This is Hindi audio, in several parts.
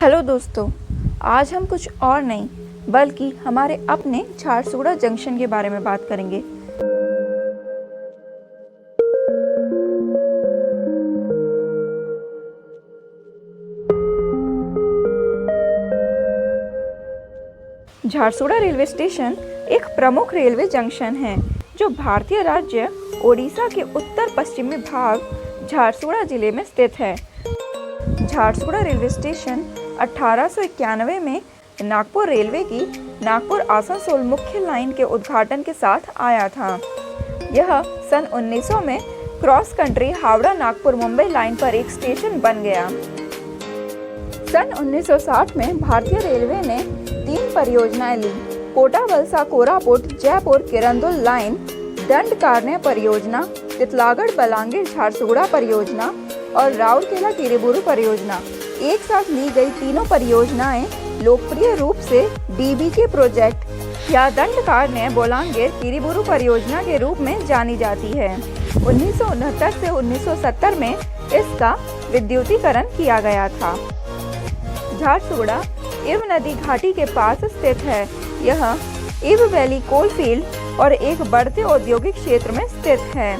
हेलो दोस्तों, आज हम कुछ और नहीं बल्कि हमारे अपने झारसुगड़ा जंक्शन के बारे में बात करेंगे। झारसुगड़ा रेलवे स्टेशन एक प्रमुख रेलवे जंक्शन है जो भारतीय राज्य ओडिशा के उत्तर पश्चिमी भाग झारसुगड़ा जिले में स्थित है। झारसुगड़ा रेलवे स्टेशन 1891 में नागपुर रेलवे की नागपुर आसनसोल मुख्य लाइन के उद्घाटन के साथ आया था। यह सन 1900 में cross country Howrah Nagpur Mumbai line पर एक स्टेशन बन गया। सन 1960 में भारतीय रेलवे ने 3 परियोजनाएं ली: कोटा वलसा कोरापुट जयपुर किरंदुल लाइन, दंडकारण्य परियोजना, तितलागढ़ बलांगीर झारसुगड़ा परियोजना और राउरकेला किरीबुरू परियोजना। एक साथ ली गई तीनों परियोजनाएं लोकप्रिय रूप से डीबीके प्रोजेक्ट या दंडकारण्य बोलांगीर किरीबुरू परियोजना के रूप में जानी जाती है। 1969 से 1970 में इसका विद्युतीकरण किया गया था। झारसुगड़ा इव नदी घाटी के पास स्थित है। यह इव वैली कोलफील्ड और एक बढ़ते औद्योगिक क्षेत्र में स्थित है।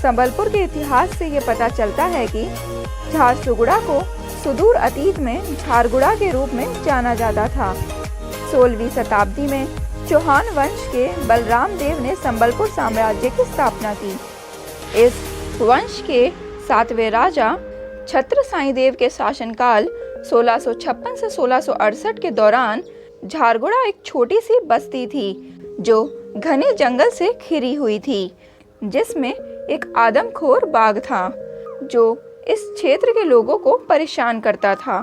संबलपुर के इतिहास से ये पता चलता है कि झारसुगड़ा को सुदूर अतीत में झारगुड़ा के रूप में जाना जाता था। 16वीं शताब्दी में चौहान वंश के बलराम देव ने संबलपुर साम्राज्य की स्थापना की। इस वंश के 7वें राजा छत्र साई देव के शासनकाल 1656 से 1668 के दौरान झारगुड़ा एक छोटी सी बस्ती थी जो घने जंगल से घिरी हुई थी, जिसमें एक आदमखोर बाघ था जो इस क्षेत्र के लोगों को परेशान करता था।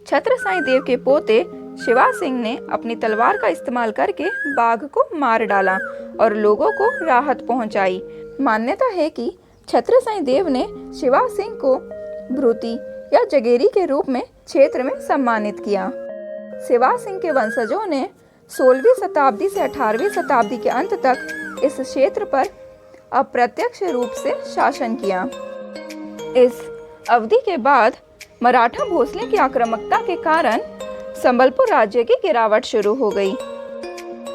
छत्र साई देव के पोते शिवा सिंह ने अपनी तलवार का इस्तेमाल करके बाघ को मार डाला और लोगों को राहत पहुंचाई। मान्यता है कि छत्र साई देव ने शिवा सिंह को भ्रुति या जगेरी के रूप में क्षेत्र में सम्मानित किया। शिवा सिंह के वंशजों ने 16वीं शताब्दी से 18वीं शताब्दी के अंत तक इस क्षेत्र पर अप्रत्यक्ष रूप से शासन किया। इस अवधि के बाद मराठा भोसले की आक्रामकता के कारण संबलपुर राज्य की गिरावट शुरू हो गई।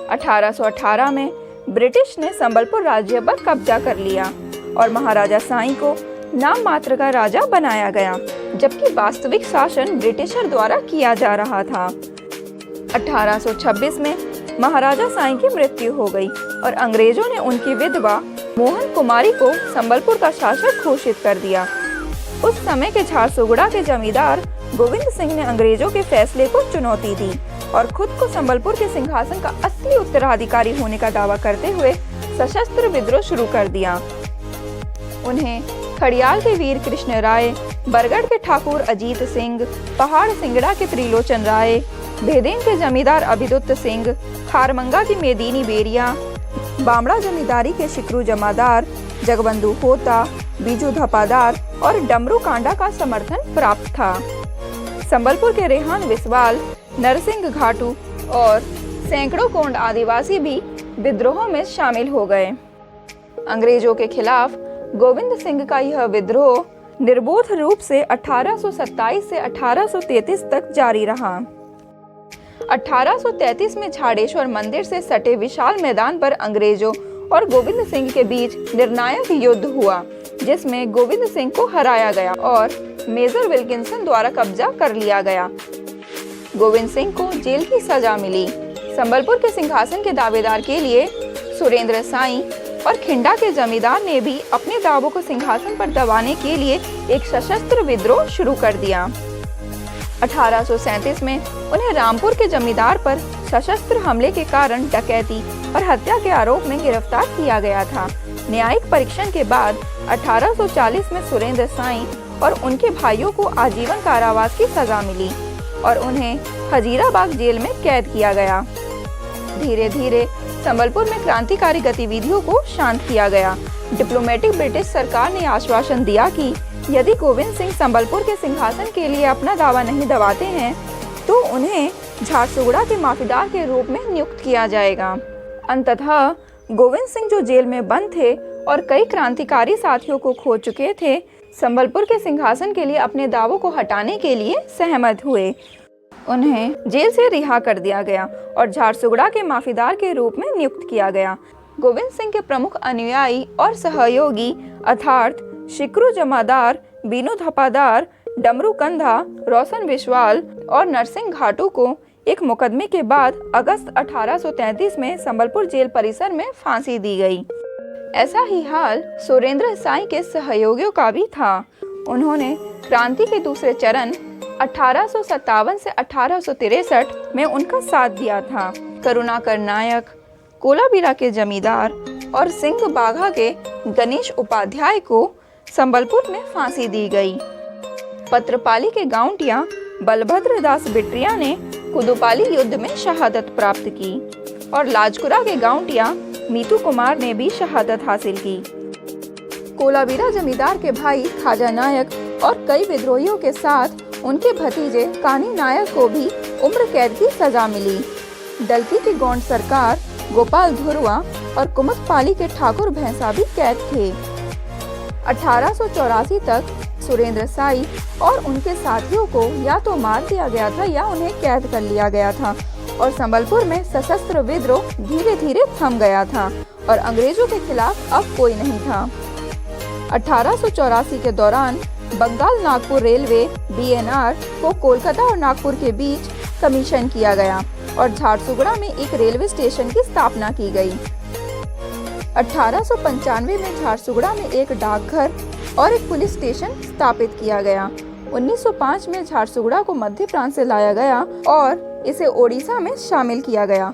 1818 में ब्रिटिश ने संबलपुर राज्य पर कब्जा कर लिया और महाराजा साईं को नाम मात्र का राजा बनाया गया, जबकि वास्तविक शासन ब्रिटिशर द्वारा किया जा रहा था। 1826 में महाराजा साईं की मृत्यु हो गई और अंग्रेजों ने उनकी विधवा मोहन कुमारी को संबलपुर का शासक घोषित कर दिया। उस समय के झारसुगड़ा के जमींदार गोविंद सिंह ने अंग्रेजों के फैसले को चुनौती दी और खुद को संबलपुर के सिंहासन का असली उत्तराधिकारी होने का दावा करते हुए सशस्त्र विद्रोह शुरू कर दिया। उन्हें खड़ियाल के वीर कृष्ण राय, बरगढ़ के ठाकुर अजीत सिंह, पहाड़ सिंगड़ा के त्रिलोचन राय, भेदेन के जमींदार अभिदुत्त सिंह, खारमंगा की मेदिनी बेरिया, बामड़ा जमींदारी के शिकरू जमादार, जगबंधु होता, बीजू धपादार और डमरू कांडा का समर्थन प्राप्त था। संबलपुर के रेहान विस्वाल, नरसिंह घाटू और सैकड़ों कोंड आदिवासी भी विद्रोह में शामिल हो गए। अंग्रेजों के खिलाफ गोविंद सिंह का यह विद्रोह निर्बोध रूप से 1827 से 1833 तक जारी रहा। 1833 में झाड़ेश्वर मंदिर से सटे विशाल मैदान पर अंग्रेजों और गोविंद सिंह के बीच निर्णायक युद्ध हुआ, जिसमें गोविंद सिंह को हराया गया और मेजर विल्किंसन द्वारा कब्जा कर लिया गया। गोविंद सिंह को जेल की सजा मिली। संबलपुर के सिंहासन के दावेदार के लिए सुरेंद्र साई और खिंडा के जमींदार ने भी अपने दावों को सिंहासन पर दबाने के लिए एक सशस्त्र विद्रोह शुरू कर दिया। 1837 में उन्हें रामपुर के जमींदार पर सशस्त्र हमले के कारण डकैती और हत्या के आरोप में गिरफ्तार किया गया था। न्यायिक परीक्षण के बाद 1840 में सुरेंद्र साई और उनके भाइयों को आजीवन कारावास की सजा मिली और उन्हें हजीराबाग जेल में कैद किया गया। धीरे धीरे संबलपुर में क्रांतिकारी गतिविधियों को शांत किया गया। डिप्लोमेटिक ब्रिटिश सरकार ने आश्वासन दिया कि यदि गोविंद सिंह संबलपुर के सिंहासन के लिए अपना दावा नहीं दबाते हैं तो उन्हें झारसुगुड़ा के माफीदार के रूप में नियुक्त किया जाएगा। अंततः गोविंद सिंह जो जेल में बंद थे और कई क्रांतिकारी साथियों को खो चुके थे, संबलपुर के सिंहासन के लिए अपने दावों को हटाने के लिए सहमत हुए। उन्हें जेल से रिहा कर दिया गया और झारसुगुड़ा के माफीदार के रूप में नियुक्त किया गया। गोविंद सिंह के प्रमुख अनुयायी और सहयोगी अर्थात शिकरू जमादार, बीनू धपादार, डमरू कंधा, रोशन विश्वाल और नरसिंह घाटू को एक मुकदमे के बाद अगस्त 1833 में संबलपुर जेल परिसर में फांसी दी गई। ऐसा ही हाल सुरेंद्र साई के सहयोगियों का भी था। उन्होंने क्रांति के दूसरे चरण 1857 से 1863 में उनका साथ दिया था। करुणाकर नायक, कोलाबीरा के जमींदार और सिंह बाघा के गणेश उपाध्याय को संबलपुर में फांसी दी गई। पत्रपाली के गाउंटिया बलभद्र दास बिट्रिया ने कुदुपाली युद्ध में शहादत प्राप्त की और लाजकुरा के गाउंटिया मीतू कुमार ने भी शहादत हासिल की। कोलाबीरा जमींदार के भाई खाजा नायक और कई विद्रोहियों के साथ उनके भतीजे कानी नायक को भी उम्र कैद की सजा मिली। डलकी की गोंड सरकार, गोपाल धुरवा और कुमुदपाली के ठाकुर भैंसा भी कैद थे। 1884 तक सुरेंद्र साई और उनके साथियों को या तो मार दिया गया था या उन्हें कैद कर लिया गया था और संबलपुर में सशस्त्र विद्रोह धीरे धीरे थम गया था और अंग्रेजों के खिलाफ अब कोई नहीं था। 1884 के दौरान बंगाल नागपुर रेलवे BNR को कोलकाता और नागपुर के बीच कमीशन किया गया और झारसुगुड़ा में एक रेलवे स्टेशन की स्थापना की गई। 1895 में झारसुगुड़ा में एक डाकघर और एक पुलिस स्टेशन स्थापित किया गया। 1905 में झारसुगुड़ा को मध्य प्रांत से लाया गया और इसे ओडिशा में शामिल किया गया।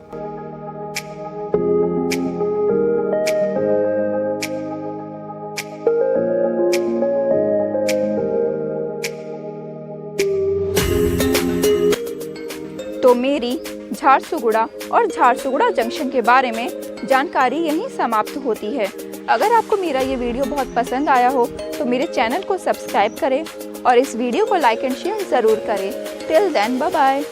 तो मेरी झारसुगुड़ा और झारसुगुड़ा जंक्शन के बारे में जानकारी यहीं समाप्त होती है। अगर आपको मेरा ये वीडियो बहुत पसंद आया हो तो मेरे चैनल को सब्सक्राइब करें और इस वीडियो को लाइक एंड शेयर ज़रूर करें। Till then bye bye.